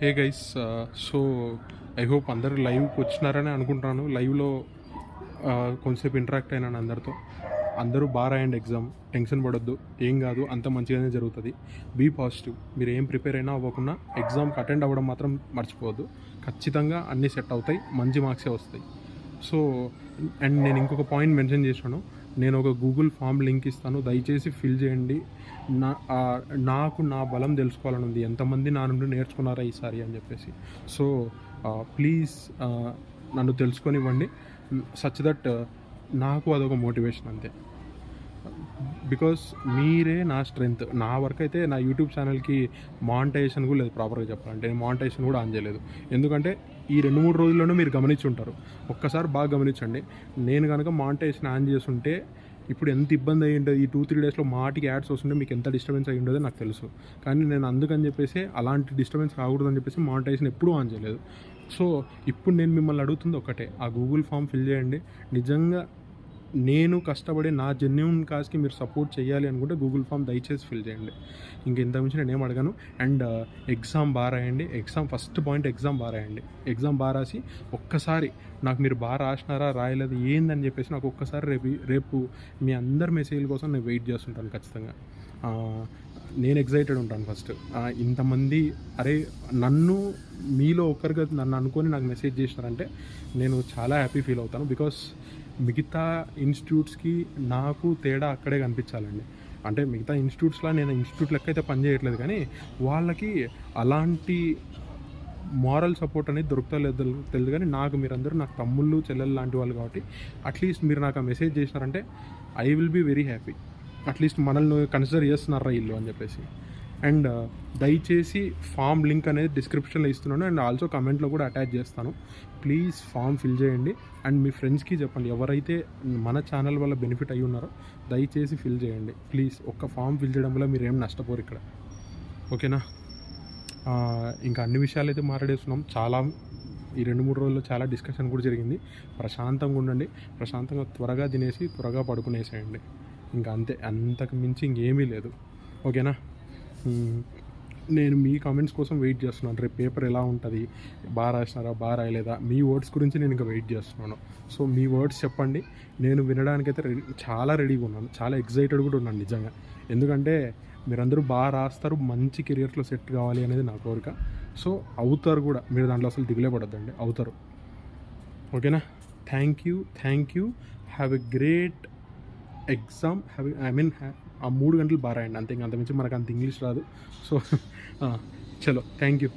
Hey guys, so I hope అందరూ లైవ్కి వచ్చినారని అనుకుంటున్నాను. లైవ్లో కొంతసేపు ఇంటరాక్ట్ అయినాను అందరితో. అందరూ బాగా రాయండి ఎగ్జామ్, టెన్షన్ పడొద్దు, ఏం కాదు, అంత మంచిగానే జరుగుతుంది. Be positive. మీరు ఏం ప్రిపేర్ అయినా అవ్వకుండా ఎగ్జామ్కి అటెండ్ అవ్వడం మాత్రం మర్చిపోవద్దు. ఖచ్చితంగా అన్నీ సెట్ అవుతాయి, మంచి మార్క్సే వస్తాయి. సో అండ్ నేను ఇంకొక పాయింట్ మెన్షన్ చేశాను, నేను ఒక గూగుల్ ఫామ్ లింక్ ఇస్తాను, దయచేసి ఫిల్ చేయండి. నాకు నా బలం తెలుసుకోవాలని ఉంది, ఎంతమంది నా నుండి నేర్చుకున్నారా ఈసారి అని చెప్పేసి. సో ప్లీజ్ నన్ను తెలుసుకొనివ్వండి, సచ్ దట్ నాకు అదొక మోటివేషన్ అంతే. బికాస్ మీరే నా స్ట్రెంగ్త్. నా వరకు అయితే నా యూట్యూబ్ ఛానల్కి మానిటైజేషన్ కూడా లేదు, ప్రాపర్గా చెప్పాలంటే నేను మానిటైజేషన్ కూడా ఆన్ చేయలేదు. ఎందుకంటే ఈ 2-3 రోజుల్లోనూ మీరు గమనించి ఉంటారు. ఒక్కసారి బాగా గమనించండి, నేను కనుక మానిటైజేషన్ ఆన్ చేస్తుంటే ఇప్పుడు ఎంత ఇబ్బంది అయ్యి ఉంటుంది. ఈ 2-3 డేస్లో మాటికి యాడ్స్ వస్తుంటే మీకు ఎంత డిస్టర్బెన్స్ అయ్యి ఉండదో నాకు తెలుసు. కానీ నేను అందుకని చెప్పేసి అలాంటి డిస్టర్బెన్స్ రాకూడదని చెప్పేసి మానిటైజేషన్ ఎప్పుడూ ఆన్ చేయలేదు. సో ఇప్పుడు నేను మిమ్మల్ని అడుగుతుంది ఒకటే, ఆ గూగుల్ ఫామ్ ఫిల్ చేయండి. నిజంగా నేను కష్టపడి నా జెన్యూన్ కాజ్కి మీరు సపోర్ట్ చేయాలి అనుకుంటే గూగుల్ ఫామ్ దయచేసి ఫిల్ చేయండి. ఇంతకుమించి నేను ఏం అడగాను. అండ్ ఎగ్జామ్ బాగా రాయండి. ఫస్ట్ పాయింట్ ఎగ్జామ్ బాగా రాయండి. ఎగ్జామ్ బాగా రాసి ఒక్కసారి నాకు మీరు బాగా రాసినారా రాయలేదు ఏందని చెప్పేసి నాకు ఒక్కసారి రేపు మీ అందరి మెసేజ్ల కోసం నేను వెయిట్ చేస్తుంటాను ఖచ్చితంగా. నేను ఎగ్జైటెడ్ ఉంటాను ఫస్ట్. ఇంతమంది అరే నన్ను మీలో ఒక్కరిగా నన్ను అనుకొని నాకు మెసేజ్ చేసినారంటే నేను చాలా హ్యాపీ ఫీల్ అవుతాను. బికాస్ మిగతా ఇన్స్టిట్యూట్స్కి నాకు తేడా అక్కడే కనిపించాలండి. అంటే మిగతా ఇన్స్టిట్యూట్స్లో నేను ఇన్స్టిట్యూట్ లెక్క అయితే పనిచేయట్లేదు, కానీ వాళ్ళకి అలాంటి మారల్ సపోర్ట్ అనేది దొరుకుతలేదు తెలియదు. కానీ నాకు మీరందరూ నాకు తమ్ముళ్ళు చెల్లెళ్ళు లాంటి వాళ్ళు కాబట్టి అట్లీస్ట్ మీరు నాకు ఆ మెసేజ్ చేసినారంటే I will be very happy. Atleast మనల్ని కన్సిడర్ చేస్తున్నారా ఇల్లు అని చెప్పేసి. అండ్ దయచేసి ఫామ్ లింక్ అనేది డిస్క్రిప్షన్లో ఇస్తున్నాను, అండ్ ఆల్సో కమెంట్లో కూడా అటాచ్ చేస్తాను. ప్లీజ్ ఫామ్ ఫిల్ చేయండి అండ్ మీ ఫ్రెండ్స్కి చెప్పండి. ఎవరైతే మన ఛానల్ వల్ల బెనిఫిట్ అయ్యి ఉన్నారో దయచేసి ఫిల్ చేయండి ప్లీజ్. ఒక్క ఫామ్ ఫిల్ చేయడం వల్ల మీరు ఏం నష్టపోరు ఇక్కడ, ఓకేనా? ఇంకా అన్ని విషయాలు అయితే మాట్లాడేస్తున్నాం. చాలా ఈ 2-3 రోజుల్లో చాలా డిస్కషన్ కూడా జరిగింది. ప్రశాంతంగా ఉండండి, ప్రశాంతంగా త్వరగా తినేసి త్వరగా పడుకునేసేయండి. ఇంకా అంతే, అంతకు మించి ఇంకేమీ లేదు, ఓకేనా? నేను మీ కామెంట్స్ కోసం వెయిట్ చేస్తున్నాను. రేపు పేపర్ ఎలా ఉంటుంది, బాగా రాసినారా బాగా రాయలేదా, మీ వర్డ్స్ గురించి నేను ఇంకా వెయిట్ చేస్తున్నాను. సో మీ వర్డ్స్ చెప్పండి, నేను వినడానికైతే చాలా రెడీగా ఉన్నాను, చాలా ఎగ్జైటెడ్ కూడా ఉన్నాను నిజంగా. ఎందుకంటే మీరందరూ బాగా రాస్తారు, మంచి కెరియర్లో సెట్ కావాలి అనేది నా కోరిక. సో అవుతారు కూడా, మీరు దాంట్లో అసలు దిగులే పడొద్దండి, అవుతారు, ఓకేనా? Thank you. Have a great exam. ఆ 3 గంటలు బాగా రాయండి అంతే, అంతమించి మనకు అంత ఇంగ్లీష్ రాదు. సో చలో, థ్యాంక్ యూ.